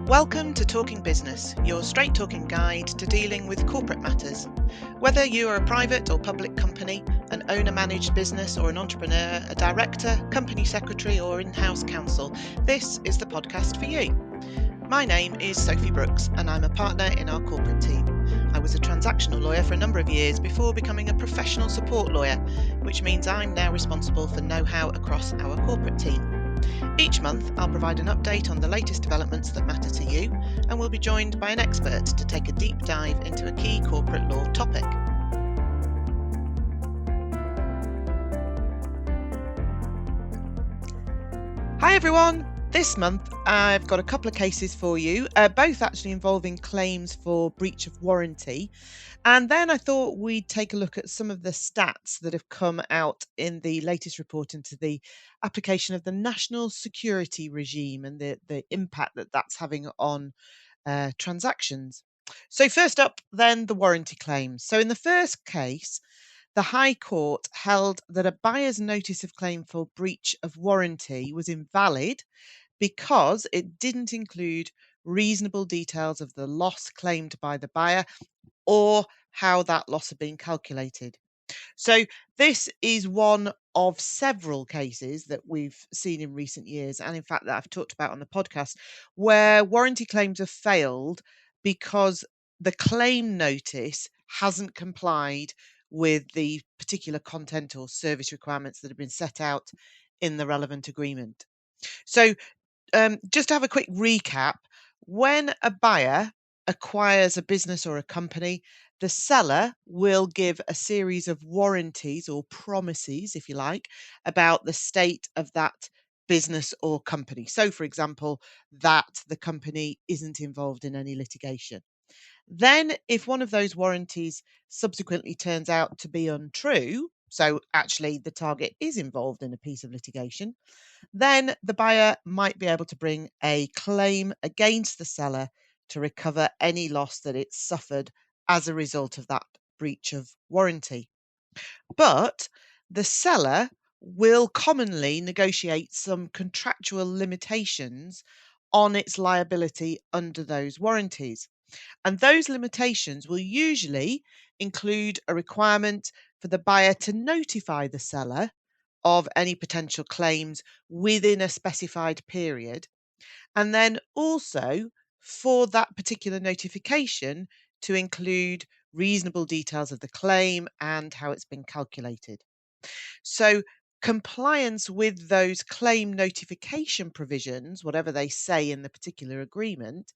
Welcome to Talking Business, your straight-talking guide to dealing with corporate matters. Whether you are a private or public company, an owner-managed business or an entrepreneur, a director, company secretary or in-house counsel, this is the podcast for you. My name is Sophie Brooks and I'm a partner in our corporate team. I was a transactional lawyer for a number of years before becoming a professional support lawyer, which means I'm now responsible for know-how across our corporate team. Each month, I'll provide an update on the latest developments that matter to you, and we'll be joined by an expert to take a deep dive into a key corporate law topic. Hi everyone! This month, I've got a couple of cases for you, both actually involving claims for breach of warranty. And then I thought we'd take a look at some of the stats that have come out in the latest report into the application of the national security regime and the impact that that's having on transactions. So first up, then, the warranty claims. So in the first case, the High Court held that a buyer's notice of claim for breach of warranty was invalid because it didn't include reasonable details of the loss claimed by the buyer or how that loss had been calculated. So this is one of several cases that we've seen in recent years, and in fact that I've talked about on the podcast, where warranty claims have failed because the claim notice hasn't complied with the particular content or service requirements that have been set out in the relevant agreement. So just to have a quick recap, when a buyer acquires a business or a company, the seller will give a series of warranties or promises, if you like, about the state of that business or company. So, for example, that the company isn't involved in any litigation. Then, if one of those warranties subsequently turns out to be untrue, so actually the target is involved in a piece of litigation, then the buyer might be able to bring a claim against the seller to recover any loss that it suffered as a result of that breach of warranty. But the seller will commonly negotiate some contractual limitations on its liability under those warranties. And those limitations will usually include a requirement for the buyer to notify the seller of any potential claims within a specified period, and then also for that particular notification to include reasonable details of the claim and how it's been calculated. So compliance with those claim notification provisions, whatever they say in the particular agreement,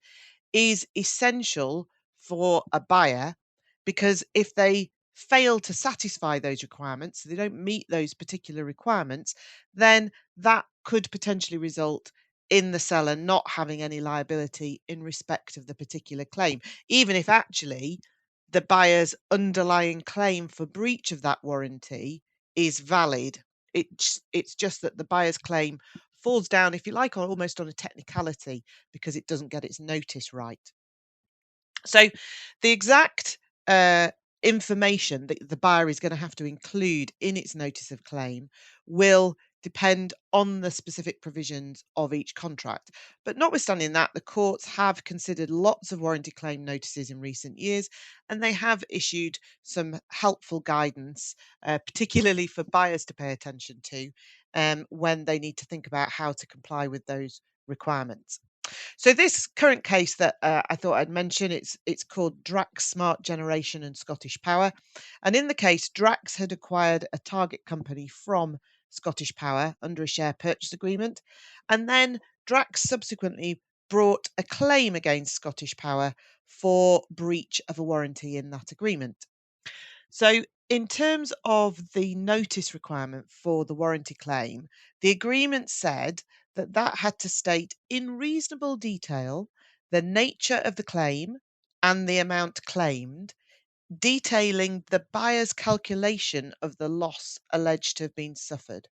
is essential for a buyer, because if they fail to satisfy those requirements, they don't meet those particular requirements, then that could potentially result in the seller not having any liability in respect of the particular claim, even if actually the buyer's underlying claim for breach of that warranty is valid. It's just that the buyer's claim falls down, if you like, almost on a technicality because it doesn't get its notice right. So the exact information that the buyer is going to have to include in its notice of claim will depend on the specific provisions of each contract. But notwithstanding that, the courts have considered lots of warranty claim notices in recent years, and they have issued some helpful guidance, particularly for buyers to pay attention to when they need to think about how to comply with those requirements. So this current case that I thought I'd mention, it's called Drax Smart Generation and Scottish Power. And in the case, Drax had acquired a target company from Scottish Power under a share purchase agreement. And then Drax subsequently brought a claim against Scottish Power for breach of a warranty in that agreement. So in terms of the notice requirement for the warranty claim, the agreement said that that had to state in reasonable detail the nature of the claim and the amount claimed, detailing the buyer's calculation of the loss alleged to have been suffered.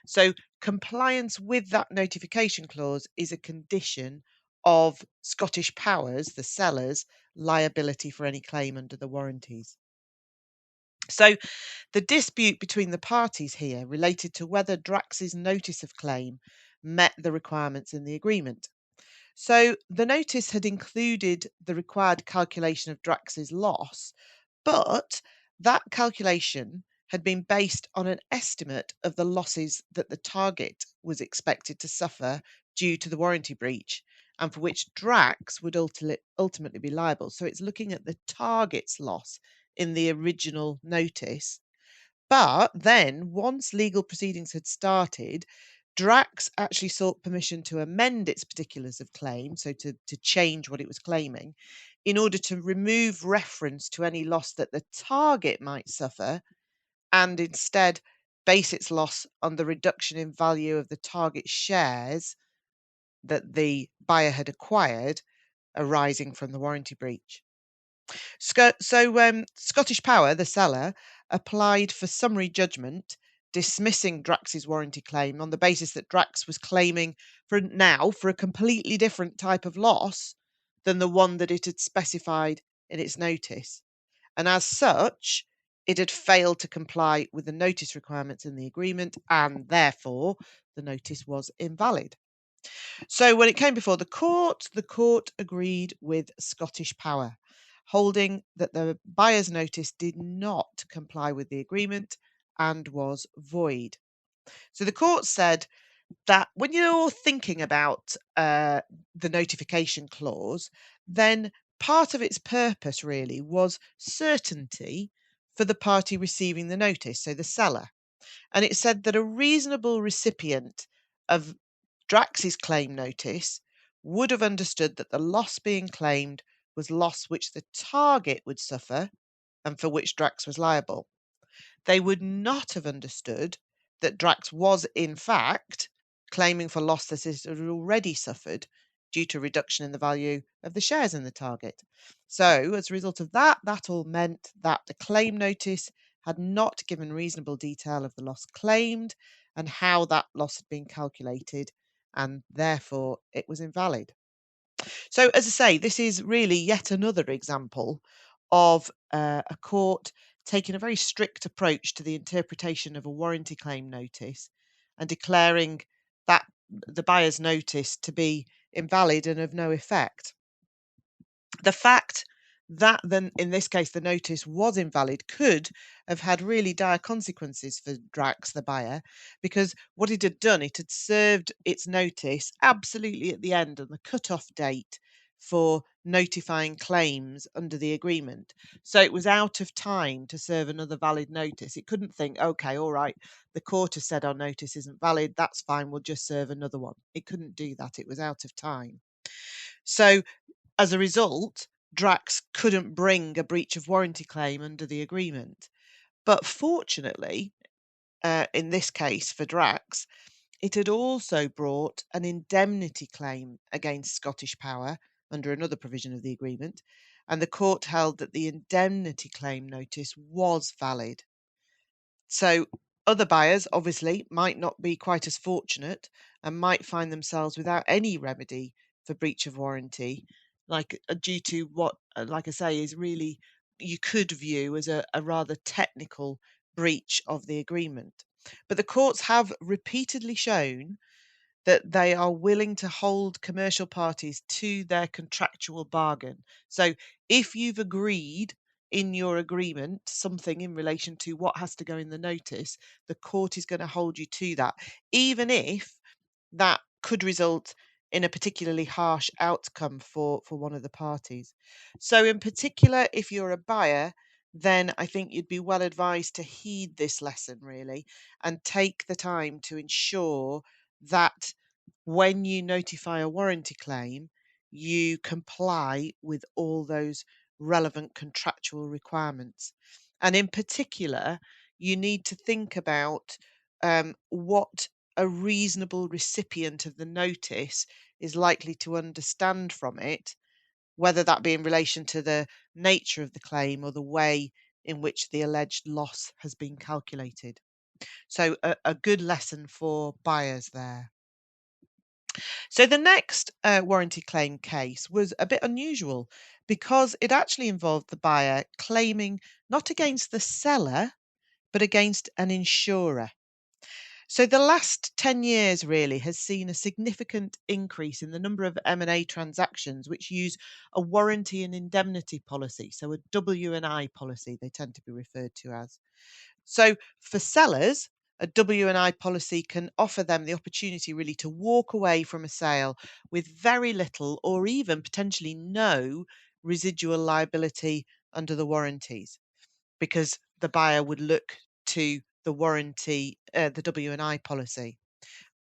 So compliance with that notification clause is a condition of Scottish Power's, the seller's, liability for any claim under the warranties. So the dispute between the parties here related to whether Drax's notice of claim met the requirements in the agreement. So the notice had included the required calculation of Drax's loss, but that calculation had been based on an estimate of the losses that the target was expected to suffer due to the warranty breach and for which Drax would ultimately be liable. So it's looking at the target's loss in the original notice. But then, once legal proceedings had started, Drax actually sought permission to amend its particulars of claim, so to change what it was claiming, in order to remove reference to any loss that the target might suffer and instead base its loss on the reduction in value of the target shares that the buyer had acquired arising from the warranty breach. Scottish Power, the seller, applied for summary judgment, dismissing Drax's warranty claim on the basis that Drax was claiming for a completely different type of loss than the one that it had specified in its notice. And as such, it had failed to comply with the notice requirements in the agreement, and therefore the notice was invalid. So when it came before the court agreed with Scottish Power, holding that the buyer's notice did not comply with the agreement and was void. So the court said that when you're thinking about the notification clause, then part of its purpose really was certainty for the party receiving the notice, so the seller. And it said that a reasonable recipient of Drax's claim notice would have understood that the loss being claimed was loss which the target would suffer and for which Drax was liable. They would not have understood that Drax was, in fact, claiming for loss that it had already suffered due to reduction in the value of the shares in the target. So, as a result of that, that all meant that the claim notice had not given reasonable detail of the loss claimed and how that loss had been calculated, and therefore it was invalid. So, as I say, this is really yet another example of a court taking a very strict approach to the interpretation of a warranty claim notice and declaring that the buyer's notice to be invalid and of no effect. The fact that then in this case the notice was invalid could have had really dire consequences for Drax, the buyer, because what it had done, it had served its notice absolutely at the end of the cut-off date for notifying claims under the agreement. So it was out of time to serve another valid notice. It couldn't think, okay, all right, the court has said our notice isn't valid, that's fine, we'll just serve another one. It couldn't do that. It was out of time. So as a result, Drax couldn't bring a breach of warranty claim under the agreement. But fortunately, in this case for Drax, it had also brought an indemnity claim against Scottish Power under another provision of the agreement, and the court held that the indemnity claim notice was valid. So other buyers obviously might not be quite as fortunate and might find themselves without any remedy for breach of warranty, like due to what, like I say, is really you could view as a rather technical breach of the agreement. But the courts have repeatedly shown that they are willing to hold commercial parties to their contractual bargain. So if you've agreed in your agreement something in relation to what has to go in the notice, the court is going to hold you to that, even if that could result in a particularly harsh outcome for one of the parties. So in particular, if you're a buyer, then I think you'd be well advised to heed this lesson really and take the time to ensure that when you notify a warranty claim, you comply with all those relevant contractual requirements. And in particular, you need to think about what a reasonable recipient of the notice is likely to understand from it, whether that be in relation to the nature of the claim or the way in which the alleged loss has been calculated. So, a good lesson for buyers there. So, the next warranty claim case was a bit unusual because it actually involved the buyer claiming not against the seller, but against an insurer. So the last 10 years really has seen a significant increase in the number of M&A transactions which use a warranty and indemnity policy, so a W&I policy they tend to be referred to as. So for sellers, a W&I policy can offer them the opportunity really to walk away from a sale with very little or even potentially no residual liability under the warranties, because the buyer would look to the warranty, the W&I policy.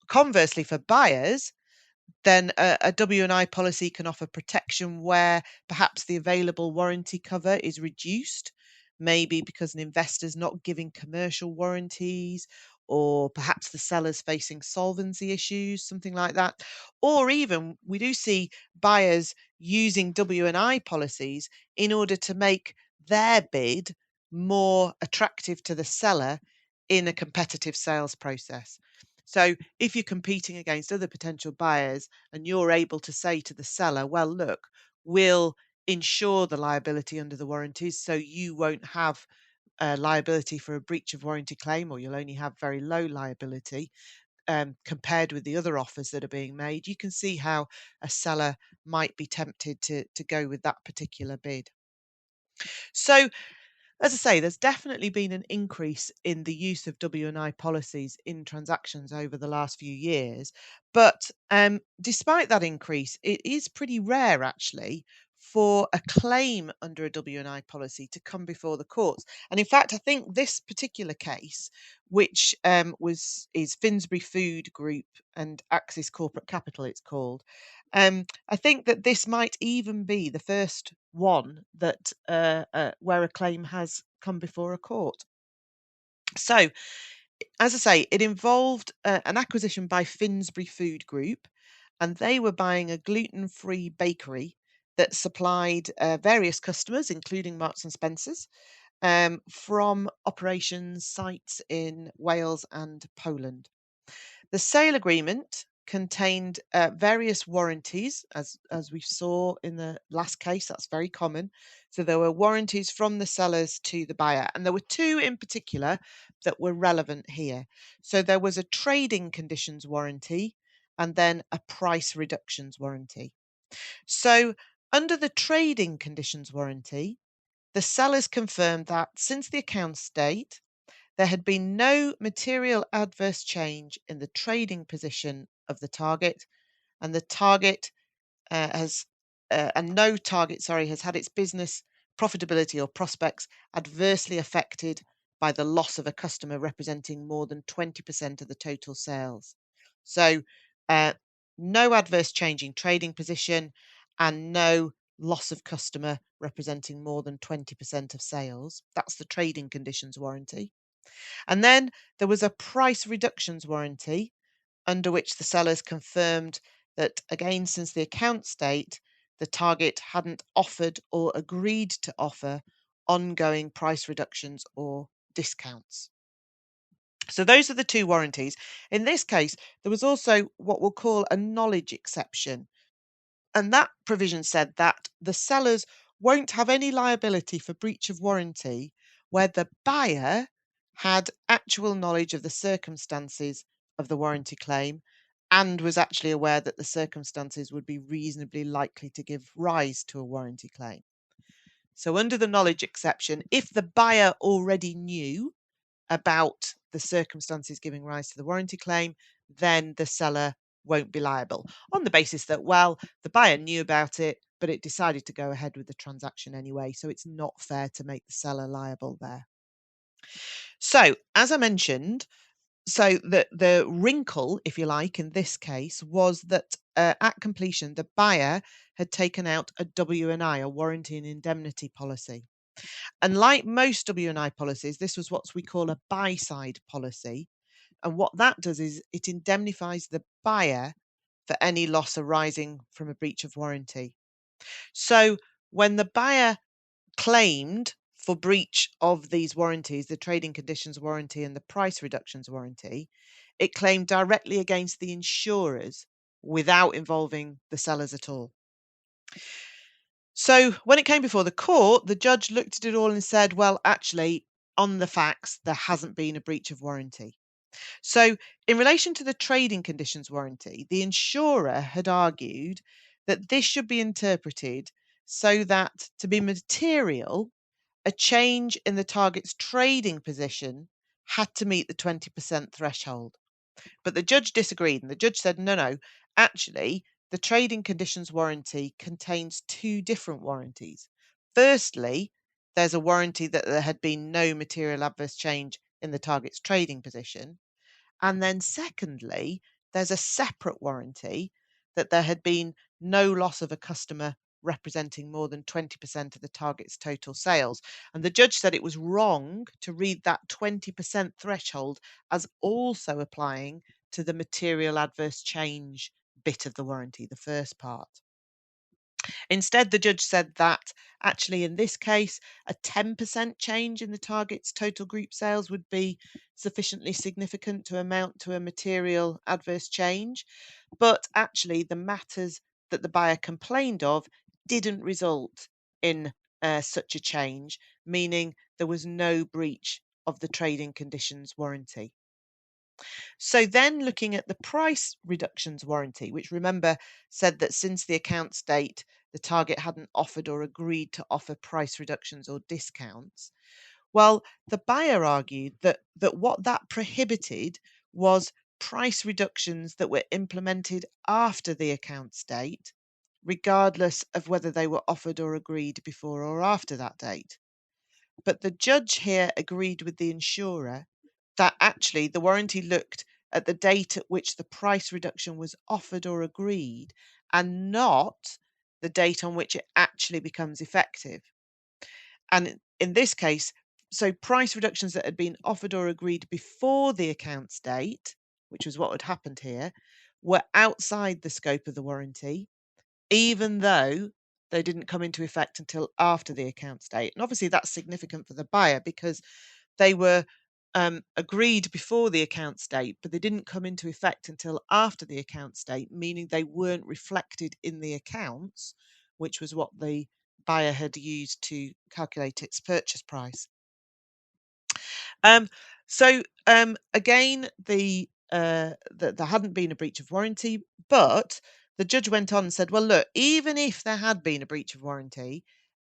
Conversely, for buyers, then a W&I policy can offer protection where perhaps the available warranty cover is reduced, maybe because an investor's not giving commercial warranties, or perhaps the seller's facing solvency issues, something like that. Or even we do see buyers using W&I policies in order to make their bid more attractive to the seller in a competitive sales process. So if you're competing against other potential buyers and you're able to say to the seller, well, look, we'll insure the liability under the warranties, so you won't have liability for a breach of warranty claim, or you'll only have very low liability compared with the other offers that are being made, you can see how a seller might be tempted to go with that particular bid. So as I say, there's definitely been an increase in the use of W&I policies in transactions over the last few years. But despite that increase, it is pretty rare actually for a claim under a W&I policy to come before the courts. And in fact, I think this particular case, which is Finsbury Food Group and Axis Corporate Capital, it's called. I think that this might even be the first one that where a claim has come before a court. So, as I say, it involved an acquisition by Finsbury Food Group, and they were buying a gluten-free bakery that supplied various customers, including Marks and Spencers, from operations sites in Wales and Poland. The sale agreement contained various warranties, as we saw in the last case. That's very common. So there were warranties from the sellers to the buyer, and there were two in particular that were relevant here. So there was a trading conditions warranty and then a price reductions warranty. So under the trading conditions warranty, the sellers confirmed that since the accounts date, there had been no material adverse change in the trading position of the target, and the target has and no target, sorry, has had its business profitability or prospects adversely affected by the loss of a customer representing more than 20% of the total sales. So, uh, no adverse change in trading position and no loss of customer representing more than 20% of sales. That's the trading conditions warranty. And then there was a price reductions warranty under which the sellers confirmed that, again, since the accounts date, the target hadn't offered or agreed to offer ongoing price reductions or discounts. So those are the two warranties. In this case, there was also what we'll call a knowledge exception. And that provision said that the sellers won't have any liability for breach of warranty where the buyer had actual knowledge of the circumstances of the warranty claim and was actually aware that the circumstances would be reasonably likely to give rise to a warranty claim. So, under the knowledge exception, if the buyer already knew about the circumstances giving rise to the warranty claim, then the seller won't be liable on the basis that, well, the buyer knew about it, but it decided to go ahead with the transaction anyway. So it's not fair to make the seller liable there. So, as I mentioned, so the wrinkle, if you like, in this case was that at completion, the buyer had taken out a W&I, a warranty and indemnity policy. And like most W&I policies, this was what we call a buy-side policy. And what that does is it indemnifies the buyer for any loss arising from a breach of warranty. So when the buyer claimed for breach of these warranties, the trading conditions warranty and the price reductions warranty, it claimed directly against the insurers without involving the sellers at all. So when it came before the court, the judge looked at it all and said, well, actually, on the facts, there hasn't been a breach of warranty. So, in relation to the trading conditions warranty, the insurer had argued that this should be interpreted so that to be material, a change in the target's trading position had to meet the 20% threshold. But the judge disagreed, and the judge said, no, no, actually, the trading conditions warranty contains two different warranties. Firstly, there's a warranty that there had been no material adverse change in the target's trading position. And then secondly, there's a separate warranty that there had been no loss of a customer representing more than 20% of the target's total sales. And the judge said it was wrong to read that 20% threshold as also applying to the material adverse change bit of the warranty, the first part. Instead, the judge said that actually, in this case, a 10% change in the target's total group sales would be sufficiently significant to amount to a material adverse change. But actually, the matters that the buyer complained of didn't result in such a change, meaning there was no breach of the trading conditions warranty. So then looking at the price reductions warranty, which remember said that since the accounts date, the target hadn't offered or agreed to offer price reductions or discounts. Well, the buyer argued that what that prohibited was price reductions that were implemented after the accounts date, regardless of whether they were offered or agreed before or after that date. But the judge here agreed with the insurer that actually the warranty looked at the date at which the price reduction was offered or agreed and not the date on which it actually becomes effective. And in this case, so price reductions that had been offered or agreed before the accounts date, which was what had happened here, were outside the scope of the warranty, even though they didn't come into effect until after the accounts date. And obviously, that's significant for the buyer because they were agreed before the accounts date, but they didn't come into effect until after the accounts date, meaning they weren't reflected in the accounts, which was what the buyer had used to calculate its purchase price. Um, so again, there hadn't been a breach of warranty, but the judge went on and said, well, look, even if there had been a breach of warranty,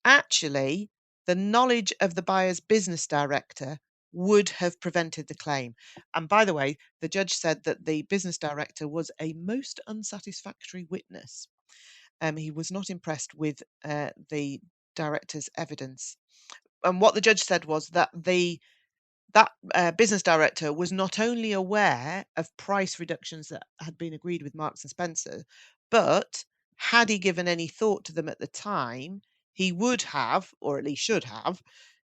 actually, the knowledge of the buyer's business director would have prevented the claim. And by the way, the judge said that the business director was a most unsatisfactory witness. He was not impressed with the director's evidence. And what the judge said was that that business director was not only aware of price reductions that had been agreed with Marks and Spencer, but had he given any thought to them at the time, he would have, or at least should have,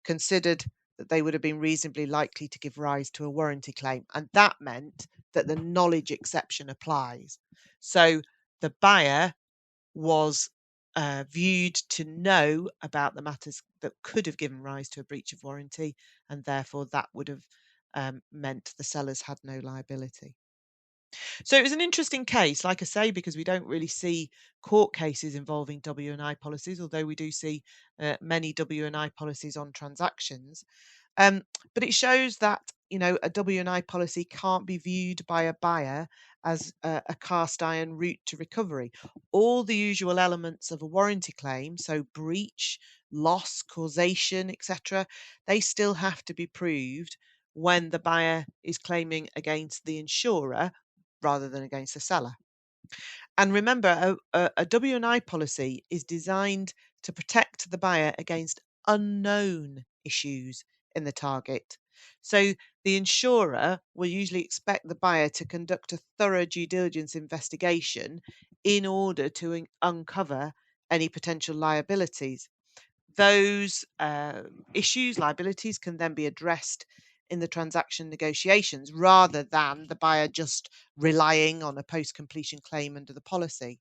considered that they would have been reasonably likely to give rise to a warranty claim. And that meant that the knowledge exception applies. So the buyer was viewed to know about the matters that could have given rise to a breach of warranty, and therefore that would have meant the sellers had no liability. So it was an interesting case, like I say, because we don't really see court cases involving W&I policies, although we do see many W&I policies on transactions. Um, but it shows that a W&I policy can't be viewed by a buyer as a cast iron route to recovery. All the usual elements of a warranty claim, so breach, loss, causation, etc., they still have to be proved when the buyer is claiming against the insurer rather than against the seller. And remember, a W&I policy is designed to protect the buyer against unknown issues in the target. So the insurer will usually expect the buyer to conduct a thorough due diligence investigation in order to uncover any potential liabilities. Those issues, liabilities, can then be addressed in the transaction negotiations rather than the buyer just relying on a post completion claim under the policy.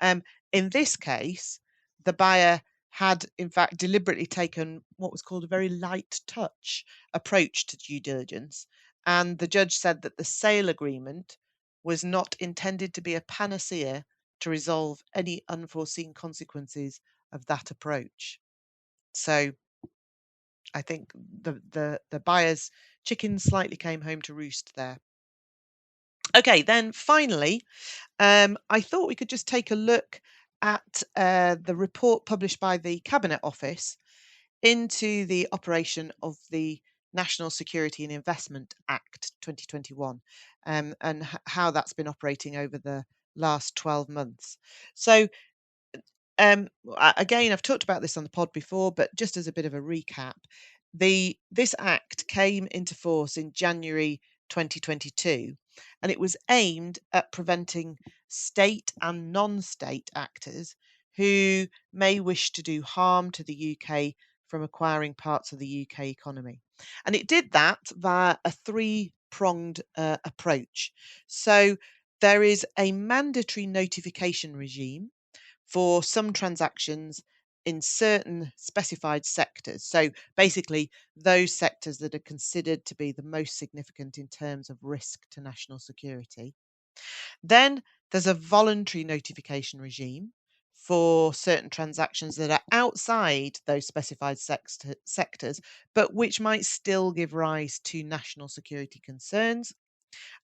Um, in this case, the buyer had, in fact, deliberately taken what was called a very light touch approach to due diligence. And the judge said that the sale agreement was not intended to be a panacea to resolve any unforeseen consequences of that approach. So I think the buyer's chickens slightly came home to roost there. Okay, then finally, I thought we could just take a look at the report published by the Cabinet Office into the operation of the National Security and Investment Act 2021, and how that's been operating over the last 12 months. So, again, I've talked about this on the pod before, but just as a bit of a recap, this act came into force in January 2022, and it was aimed at preventing state and non-state actors who may wish to do harm to the UK from acquiring parts of the UK economy. And it did that via a three-pronged approach. So there is a mandatory notification regime for some transactions in certain specified sectors. So basically, those sectors that are considered to be the most significant in terms of risk to national security. Then there's a voluntary notification regime for certain transactions that are outside those specified sectors, but which might still give rise to national security concerns.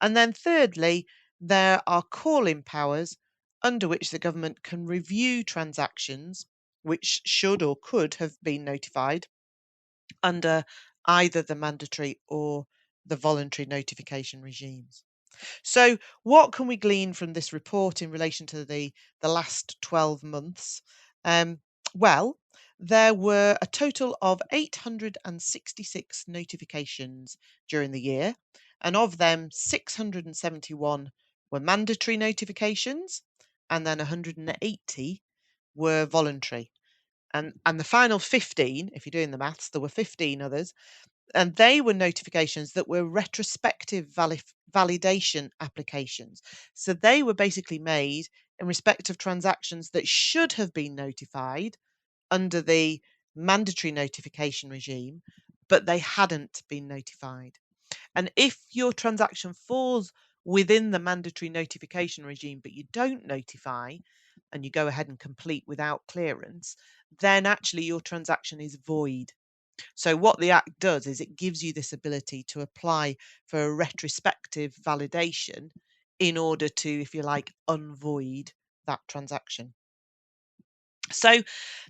And then thirdly, there are call-in powers under which the government can review transactions which should or could have been notified under either the mandatory or the voluntary notification regimes. So, what can we glean from this report in relation to the last 12 months? Um, well, there were a total of 866 notifications during the year, and of them, 671 were mandatory notifications, and then 180 were voluntary. And the final 15, if you're doing the maths, there were 15 others, and they were notifications that were retrospective validation applications. So they were basically made in respect of transactions that should have been notified under the mandatory notification regime, but they hadn't been notified. And if your transaction falls within the mandatory notification regime, but you don't notify and you go ahead and complete without clearance, then actually your transaction is void. So what the Act does is it gives you this ability to apply for a retrospective validation in order to, if you like, unvoid that transaction. So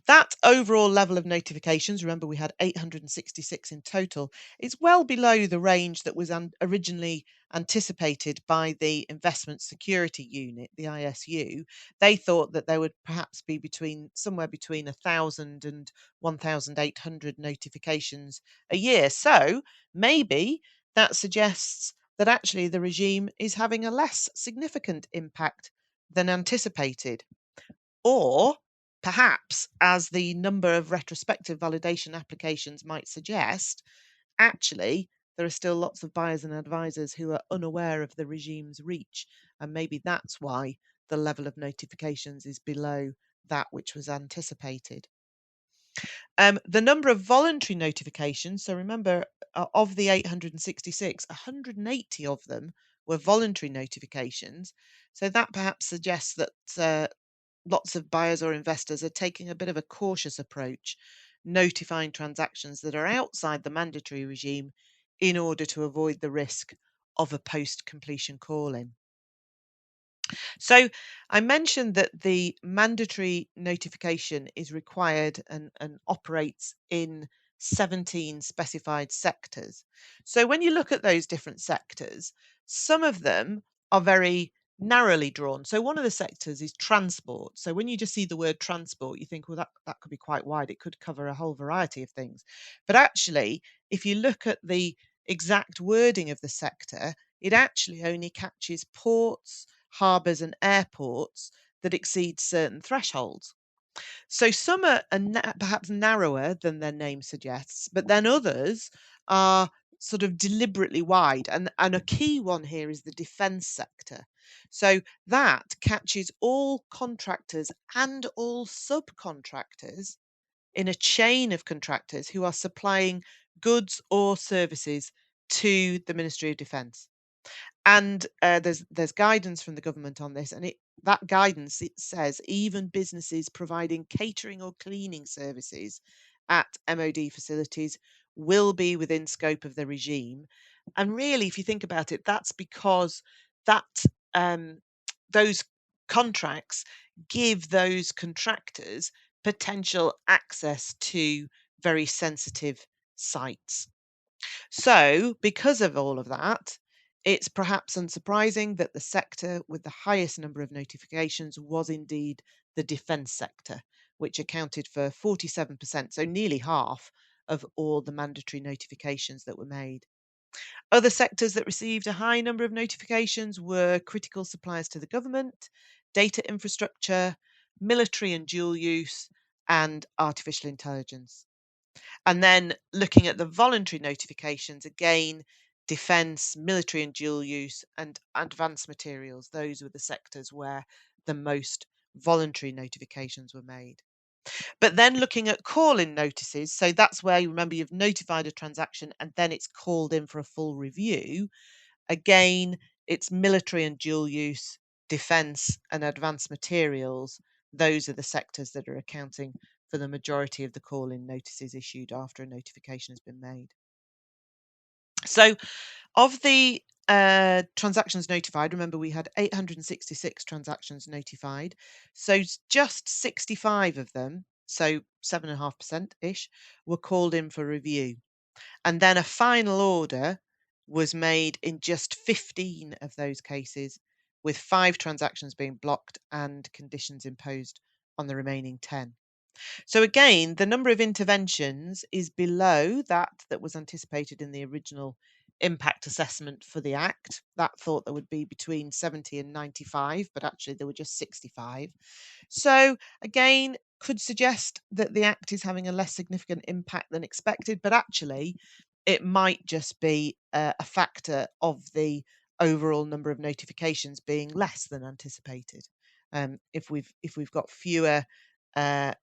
that overall level of notifications, remember we had 866 in total, is well below the range that was originally anticipated by the Investment Security Unit, the ISU. They thought that there would perhaps be somewhere between 1,000 and 1,800 notifications a year. So maybe that suggests that actually the regime is having a less significant impact than anticipated. Or perhaps, as the number of retrospective validation applications might suggest, actually, there are still lots of buyers and advisors who are unaware of the regime's reach. And maybe that's why the level of notifications is below that which was anticipated. The number of voluntary notifications, so remember, of the 866, 180 of them were voluntary notifications. So that perhaps suggests that lots of buyers or investors are taking a bit of a cautious approach, notifying transactions that are outside the mandatory regime in order to avoid the risk of a post-completion call-in. So I mentioned that the mandatory notification is required and operates in 17 specified sectors. So when you look at those different sectors, some of them are very narrowly drawn. So one of the sectors is transport. So when you just see the word transport, you think, well, that could be quite wide. It could cover a whole variety of things. But actually, if you look at the exact wording of the sector, it actually only catches ports, harbours and airports that exceed certain thresholds. So some are perhaps narrower than their name suggests, but then others are sort of deliberately wide. And a key one here is the defence sector. So that catches all contractors and all subcontractors in a chain of contractors who are supplying goods or services to the Ministry of Defence. And there's guidance from the government on this, and that guidance, it says even businesses providing catering or cleaning services at MOD facilities will be within scope of the regime. And really, if you think about it, that's because that um, those contracts give those contractors potential access to very sensitive sites. So, because of all of that, it's perhaps unsurprising that the sector with the highest number of notifications was indeed the defence sector, which accounted for 47%, so nearly half of all the mandatory notifications that were made. Other sectors that received a high number of notifications were critical suppliers to the government, data infrastructure, military and dual use, and artificial intelligence. And then looking at the voluntary notifications, again, defence, military and dual use, and advanced materials. Those were the sectors where the most voluntary notifications were made. But then looking at call-in notices, so that's where you remember you've notified a transaction and then it's called in for a full review. Again, it's military and dual use, defence and advanced materials. Those are the sectors that are accounting for the majority of the call-in notices issued after a notification has been made. So of the transactions notified, remember we had 866 transactions notified. So just 65 of them, so 7.5%-ish, were called in for review. And then a final order was made in just 15 of those cases, with 5 transactions being blocked and conditions imposed on the remaining 10. So again, the number of interventions is below that was anticipated in the original impact assessment for the Act. That thought there would be between 70 and 95, but actually there were just 65. So again, could suggest that the Act is having a less significant impact than expected, but actually it might just be a factor of the overall number of notifications being less than anticipated. If we've got fewer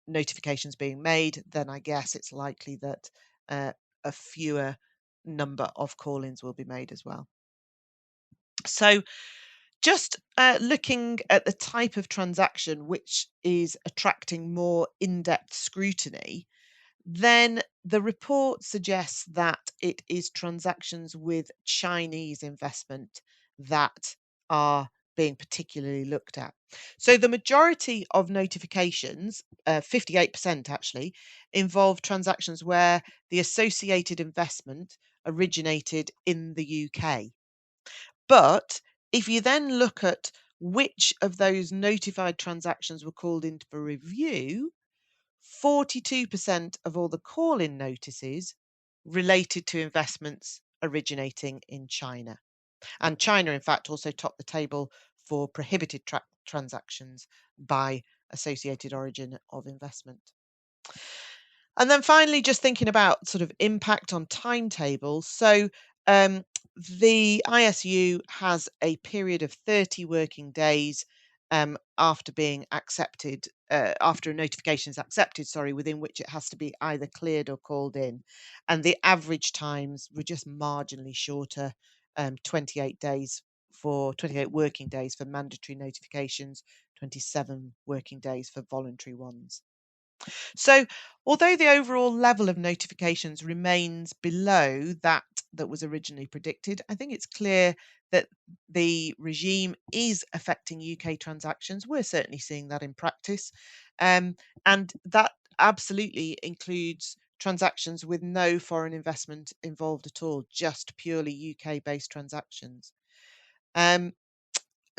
notifications being made, then I guess it's likely that a fewer number of call-ins will be made as well. So just looking at the type of transaction which is attracting more in-depth scrutiny, then the report suggests that it is transactions with Chinese investment that are being particularly looked at. So the majority of notifications, 58% actually, involve transactions where the associated investment originated in the UK. But if you then look at which of those notified transactions were called in for review, 42% of all the call-in notices related to investments originating in China. And China, in fact, also topped the table for prohibited transactions by associated origin of investment. And then finally, just thinking about sort of impact on timetables. So the ISU has a period of 30 working days after being accepted, after a notification is accepted, sorry, within which it has to be either cleared or called in. And the average times were just marginally shorter, 28 days for 28 working days for mandatory notifications, 27 working days for voluntary ones. So, although the overall level of notifications remains below that was originally predicted, I think it's clear that the regime is affecting UK transactions. We're certainly seeing that in practice. And that absolutely includes transactions with no foreign investment involved at all, just purely UK based transactions. Um,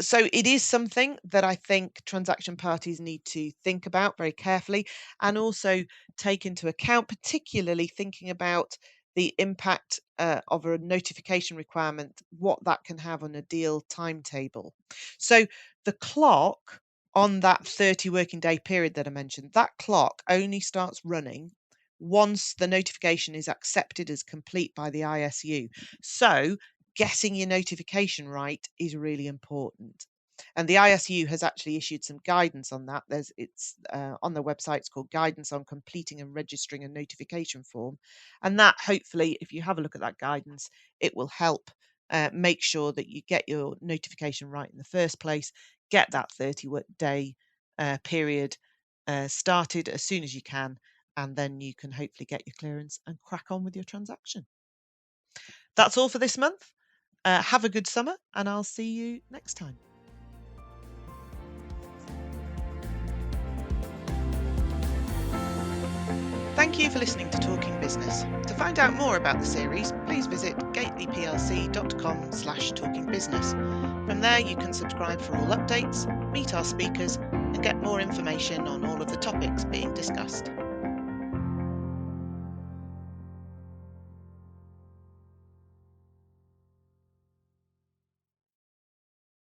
so it is something that I think transaction parties need to think about very carefully and also take into account, particularly thinking about the impact of a notification requirement, what that can have on a deal timetable. So the clock on that 30 working day period that I mentioned, that clock only starts running once the notification is accepted as complete by the ISU. So getting your notification right is really important. And the ISU has actually issued some guidance on that. It's on their website. It's called Guidance on Completing and Registering a Notification Form. And that, hopefully, if you have a look at that guidance, it will help make sure that you get your notification right in the first place, get that 30-day period started as soon as you can, and then you can hopefully get your clearance and crack on with your transaction. That's all for this month. Have a good summer, and I'll see you next time. Thank you for listening to Talking Business. To find out more about the series, please visit gatelyplc.com/talkingbusiness. From there, you can subscribe for all updates, meet our speakers, and get more information on all of the topics being discussed.